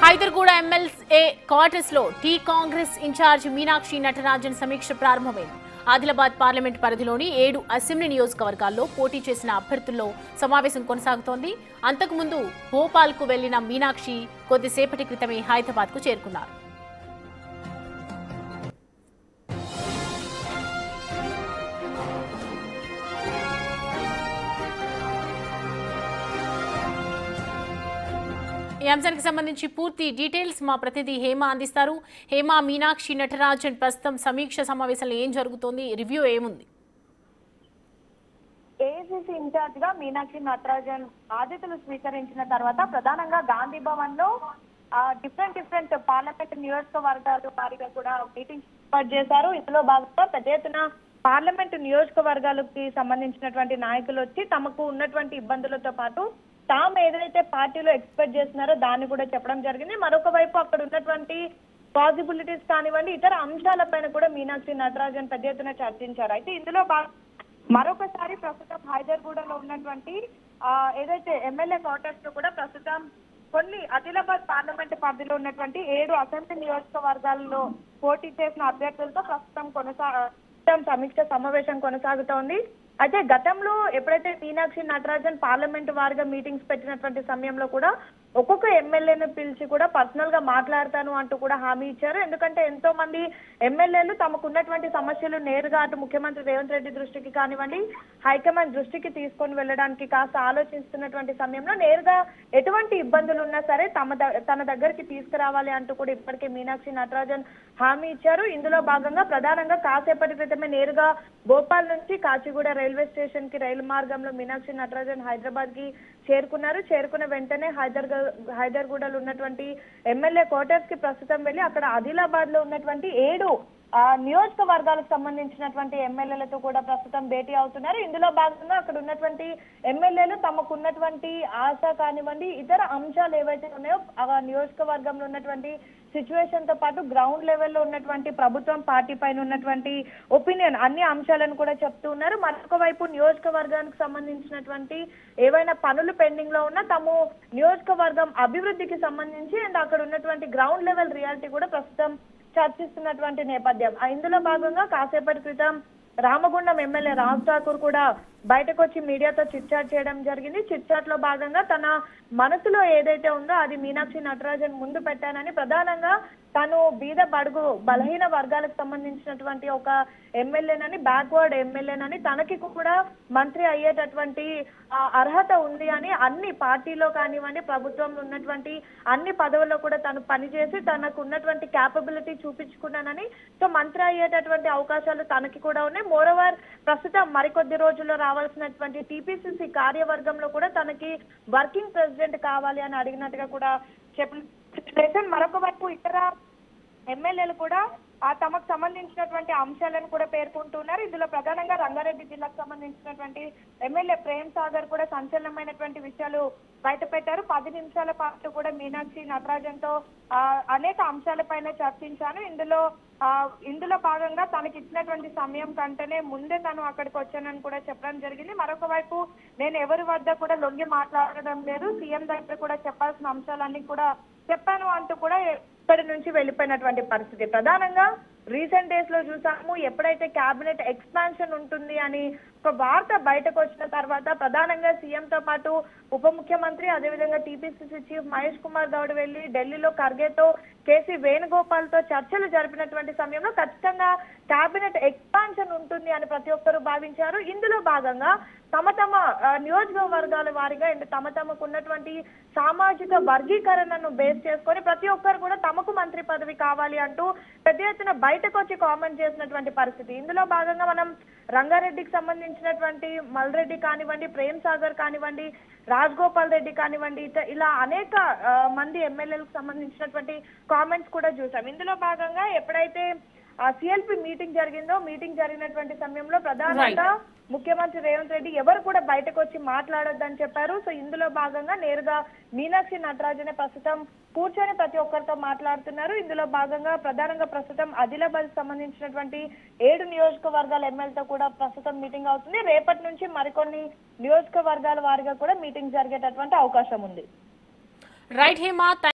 Hyderguda MLA quarters లో tea Congress incharge Meenakshi Natarajan సమీక్ష ప్రారంభమైంది. ఆదిలాబాద్ పార్లమెంట్ పరిధిలోని 7 అసెంబ్లీ నియోజకవర్గాల్లో పోటీ చేసిన అభ్యర్థుల్లో సమావేశం కొనసాగుతోంది. అంతకుముందు భోపాల్ కు వెళ్లిన మీనాక్షి కొద్దిసేపటి క్రితమే హైదరాబాద్ కు చేరుకున్నారు. ఈ అంశానికి సంబంధించి పూర్తి డీటెయిల్స్ మా ప్రతినిధి హేమ అందిస్తారు. హేమ, మీనాక్షి నటరాజన్ ప్రస్తుతం సమీక్ష సమావేశంలో ఏం జరుగుతోంది, రివ్యూ ఏముంది? ఏఐసీసీ ఇన్ఛార్జ్ గా మీనాక్షి నటరాజన్ బాధ్యతలు స్వీకరించిన తర్వాత ప్రధానంగా గాంధీ భవన్ లో డిఫరెంట్ పార్లమెంట్ నియోజకవర్గాలు వారిగా కూడా మీటింగ్స్ ఏర్పాటు చేశారు. ఇందులో భాగంగా పెద్ద ఎత్తున పార్లమెంట్ నియోజకవర్గాలకి సంబంధించినటువంటి నాయకులు వచ్చి తమకు ఉన్నటువంటి ఇబ్బందులతో పాటు తాము ఏదైతే పార్టీలో ఎక్స్పెక్ట్ చేస్తున్నారో దాన్ని కూడా చెప్పడం జరిగింది. మరొక వైపు అక్కడ ఉన్నటువంటి పాసిబిలిటీస్ కానివ్వండి, ఇతర అంశాలపైన కూడా మీనాక్షి నటరాజన్ పెద్ద ఎత్తున చర్చించారు. అయితే ఇందులో మరొకసారి ప్రస్తుతం హైదర్గూడలో ఉన్నటువంటి ఏదైతే ఎమ్మెల్యే క్వార్టర్స్ లో కూడా ప్రస్తుతం కొన్ని ఆదిలాబాద్ పార్లమెంట్ పరిధిలో ఉన్నటువంటి 7 అసెంబ్లీ నియోజకవర్గాల్లో పోటీ చేసిన అభ్యర్థులతో ప్రస్తుతం సమీక్ష సమావేశం కొనసాగుతోంది. అయితే గతంలో ఎప్పుడైతే మీనాక్షి నటరాజన్ పార్లమెంట్ వారిగా మీటింగ్స్ పెట్టినటువంటి సమయంలో కూడా ఒక్కొక్క ఎమ్మెల్యేను పిలిచి కూడా పర్సనల్ గా మాట్లాడతాను అంటూ కూడా హామీ ఇచ్చారు. ఎందుకంటే ఎంతో మంది ఎమ్మెల్యేలు తమకున్నటువంటి సమస్యలు నేరుగా అటు ముఖ్యమంత్రి రేవంత్ రెడ్డి దృష్టికి కానివ్వండి, హైకమాండ్ దృష్టికి తీసుకొని వెళ్ళడానికి కాస్త ఆలోచిస్తున్నటువంటి సమయంలో నేరుగా ఎటువంటి ఇబ్బందులు ఉన్నా సరే తన దగ్గరికి తీసుకురావాలి అంటూ కూడా ఇప్పటికే మీనాక్షి నటరాజన్ హామీ ఇచ్చారు. ఇందులో భాగంగా ప్రధానంగా కాసేపటి క్రితమే నేరుగా భోపాల్ నుంచి కాచిగూడ రైల్వే స్టేషన్ కి రైలు మార్గంలో మీనాక్షి నటరాజన్ హైదరాబాద్ కి చేరుకున్నారు. చేరుకున్న వెంటనే హైదర్గూడలో ఉన్నటువంటి ఎమ్మెల్యే క్వార్టర్స్ కి ప్రస్తుతం వెళ్లి అక్కడ ఆదిలాబాద్ లో ఉన్నటువంటి 7 నియోజకవర్గాలకు సంబంధించినటువంటి ఎమ్మెల్యేలతో కూడా ప్రస్తుతం భేటీ అవుతున్నారు. ఇందులో భాగంగా అక్కడ ఉన్నటువంటి ఎమ్మెల్యేలు తమకున్నటువంటి ఆశ కానివ్వండి, ఇతర అంశాలు ఏవైతే ఉన్నాయో ఆ నియోజకవర్గంలో ఉన్నటువంటి సిచ్యువేషన్ తో పాటు గ్రౌండ్ లెవెల్లో ఉన్నటువంటి ప్రభుత్వం పార్టీ పైన ఉన్నటువంటి ఒపీనియన్ అన్ని అంశాలను కూడా చెప్తూ ఉన్నారు. మరొక వైపు నియోజకవర్గానికి సంబంధించినటువంటి ఏవైనా పనులు పెండింగ్ లో ఉన్నా తాము నియోజకవర్గం అభివృద్ధికి సంబంధించి అండ్ అక్కడ ఉన్నటువంటి గ్రౌండ్ లెవెల్ రియాలిటీ కూడా ప్రస్తుతం చర్చిస్తున్నటువంటి నేపథ్యం. ఇందులో భాగంగా కాసేపటి క్రితం రామగుండం ఎమ్మెల్యే రాజ్ ఠాకూర్ కూడా బయటకు వచ్చి మీడియాతో చిట్చాట్ చేయడం జరిగింది. చిట్చాట్ లో భాగంగా తన మనసులో ఏదైతే ఉందో అది మీనాక్షి నటరాజన్ ముందు పెట్టానని, ప్రధానంగా తను బీద బడుగు బలహీన వర్గాలకు సంబంధించినటువంటి ఒక ఎమ్మెల్యేనని, బ్యాక్వర్డ్ ఎమ్మెల్యేనని, తనకి కూడా మంత్రి అయ్యేటటువంటి అర్హత ఉంది అని, అన్ని పార్టీలో కానివ్వండి ప్రభుత్వంలో ఉన్నటువంటి అన్ని పదవుల్లో కూడా తను పనిచేసి తనకు ఉన్నటువంటి క్యాపబిలిటీ చూపించుకున్నానని, సో మంత్రి అయ్యేటటువంటి అవకాశాలు తనకి కూడా ఉన్నాయి. మోరోవర్ ప్రస్తుతం మరికొద్ది రోజుల్లో రావాల్సినటువంటి టీపీసీసీ కార్యవర్గంలో కూడా తనకి వర్కింగ్ ప్రెసిడెంట్ కావాలి అని అడిగినట్టుగా కూడా చెప్పిన మరొక వైపు ఇతర ఎమ్మెల్యేలు కూడా తమకు సంబంధించినటువంటి అంశాలను కూడా పేర్కొంటున్నారు. ఇందులో ప్రధానంగా రంగారెడ్డి జిల్లాకు సంబంధించినటువంటి ఎమ్మెల్యే ప్రేమ్ సాగర్ కూడా సంచలనమైనటువంటి విషయాలు బయట పెట్టారు. 10 నిమిషాల పాటు కూడా మీనాక్షి నటరాజన్ తో అనేక అంశాలపైన చర్చించాను. ఇందులో భాగంగా తనకి ఇచ్చినటువంటి సమయం కంటేనే ముందే తను అక్కడికి వచ్చానని కూడా చెప్పడం జరిగింది. మరొక వైపు నేను ఎవరి వద్ద కూడా లొంగి మాట్లాడడం లేదు, సీఎం దగ్గర కూడా చెప్పాల్సిన అంశాలన్నీ కూడా చెప్పాను అంటూ కూడా ఇక్కడి నుంచి వెళ్ళిపోయినటువంటి పరిస్థితి. ప్రధానంగా రీసెంట్ డేస్ లో చూసాము, ఎప్పుడైతే కేబినెట్ ఎక్స్పాన్షన్ ఉంటుంది అని ఒక వార్త బయటకు వచ్చిన తర్వాత ప్రధానంగా సీఎం తో పాటు ఉప ముఖ్యమంత్రి అదేవిధంగా టీపీసీసీ చీఫ్ మహేష్ కుమార్ గౌడ్ వెళ్లి ఢిల్లీలో ఖర్గేతో, కేసీ వేణుగోపాల్ తో చర్చలు జరిపినటువంటి సమయంలో ఖచ్చితంగా కేబినెట్ ఎక్స్పాన్షన్ ఉంటుంది అని ప్రతి ఒక్కరూ భావించారు. ఇందులో భాగంగా తమ నియోజకవర్గాల వారిగా తమకు ఉన్నటువంటి సామాజిక వర్గీకరణను బేస్ చేసుకొని ప్రతి ఒక్కరు కూడా తమకు మంత్రి పదవి కావాలి అంటూ పెద్ద ఎత్తున బయటకు వచ్చి కామెంట్ చేసినటువంటి పరిస్థితి. ఇందులో భాగంగా మనం రంగారెడ్డికి సంబంధించినటువంటి మల్రెడ్డి కానివ్వండి, ప్రేమ్ సాగర్ కానివ్వండి, రాజగోపాల్ రెడ్డి కానివ్వండి, ఇలా అనేక మంది ఎమ్మెల్యేలకు సంబంధించినటువంటి కామెంట్స్ కూడా చూసాం. ఇందులో భాగంగా ఎప్పుడైతే సిఎల్పి మీటింగ్ జరిగినటువంటి సమయంలో ప్రధానంగా ముఖ్యమంత్రి రేవంత్ రెడ్డి ఎవరు కూడా బయటకు వచ్చి మాట్లాడొద్దని చెప్పారు. సో ఇందులో భాగంగా నేరుగా మీనాక్షి నటరాజనే ప్రస్తుతం కూర్చొని ప్రతి ఒక్కరితో మాట్లాడుతున్నారు. ఇందులో భాగంగా ప్రధానంగా ప్రస్తుతం ఆదిలాబాద్ సంబంధించినటువంటి 7 నియోజకవర్గాల ఎమ్మెల్యేతో కూడా ప్రస్తుతం మీటింగ్ అవుతుంది. రేపటి నుంచి మరికొన్ని నియోజకవర్గాల వారిగా కూడా మీటింగ్ జరిగేటటువంటి అవకాశం ఉంది. రైట్ హేమ.